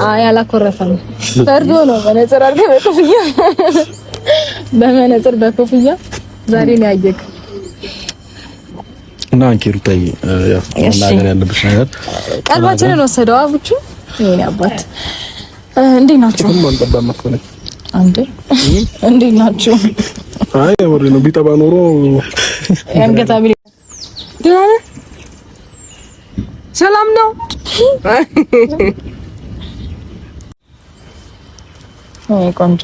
አይ አላኮረፈም። ፈርዶ ነው መነጽር አድርገህ በኮፍያ በመነጽር በኮፍያ ዛሬ ነው ያየክ እና አንኪሩታይ ያው መናገር ያለብሽ ነገር ቀልባችንን ወሰደው አቡቹ የኔ አባት እንዴት ናችሁ? እንዴት ናችሁ? አይ ወሬ ነው ቢጠባ ኖሮ ያንገታ ቢል ደህና ነህ? ሰላም ነው? ቆንጆ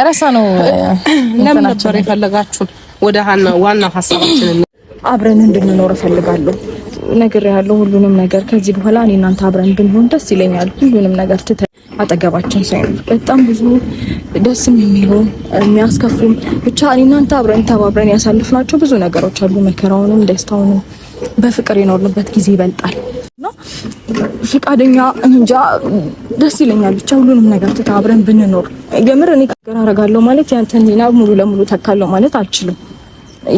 እረሳ ነው። ለምን ነበር የፈለጋችሁን? ወደ ዋና ሀሳባችን አብረን እንድንኖር እፈልጋለሁ። ነገር ያለው ሁሉንም ነገር ከዚህ በኋላ እኔ እናንተ አብረን ብንሆን ደስ ይለኛል። ሁሉንም ነገር ትተን አጠገባችን ሳይሆን በጣም ብዙ ደስም የሚሉ የሚያስከፉም ብቻ እኔ እናንተ አብረን ተባብረን ያሳልፍናቸው ብዙ ነገሮች አሉ። መከራውንም ደስታውንም በፍቅር የኖርንበት ጊዜ ይበልጣል እና ፍቃደኛ እንጃ ደስ ይለኛል። ብቻ ሁሉንም ነገር ትተን አብረን ብንኖር የምር እኔ ነገር አደርጋለሁ ማለት ያንተን ዲና ሙሉ ለሙሉ ተካለው ማለት አልችልም።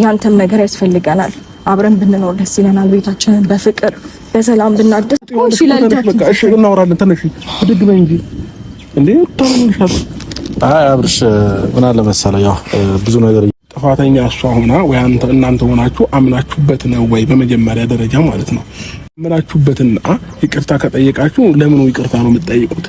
ያንተም ነገር ያስፈልገናል። አብረን ብንኖር ደስ ይለናል። ቤታችንን በፍቅር በሰላም ብናደስ እሺ ይላል። በቃ እሺ እናወራለን። ተነሽ ድግ በይ እንጂ እንዴ ታውልሻል። አይ አብርሽ ምን አለ መሰለህ ያው ብዙ ነገር ጥፋተኛ እሷ ሆና ወይ እናንተ ሆናችሁ አምናችሁበት ነው ወይ በመጀመሪያ ደረጃ ማለት ነው። አምናችሁበትና ይቅርታ ከጠየቃችሁ ለምን ይቅርታ ነው የምትጠይቁት?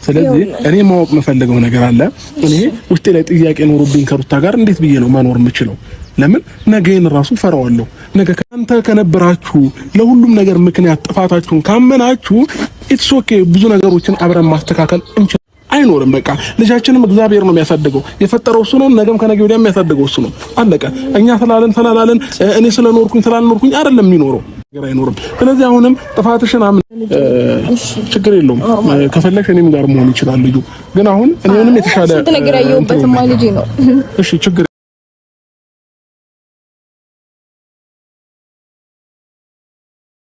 ስለዚህ እኔ ማወቅ የምፈልገው ነገር አለ። እኔ ውስጤ ላይ ጥያቄ ኖሮብኝ ከሩታ ጋር እንዴት ብዬ ነው መኖር የምችለው? ለምን ነገን ራሱ ፈራዋለሁ። ነገ ካንተ ከነበራችሁ ለሁሉም ነገር ምክንያት ጥፋታችሁን ካመናችሁ ኢትስ ኦኬ ብዙ ነገሮችን አብረን ማስተካከል እንችላለን። አይኖርም በቃ ልጃችንም እግዚአብሔር ነው የሚያሳድገው። የፈጠረው እሱ ነው። ነገም ከነገ ወዲያ የሚያሳድገው እሱ ነው። አለቀ። እኛ ስላለን እኔ ስላልኖርኩኝ አይደለም የሚኖረው ነገር አይኖርም። ስለዚህ አሁንም ጥፋትሽን አምን ችግር የለውም። ከፈለግሽ እኔም ጋር መሆን ይችላል ልጁ። ግን አሁን እኔንም የተሻለ ነገር ያየሁበትማ ልጅ ነው። እሺ ችግር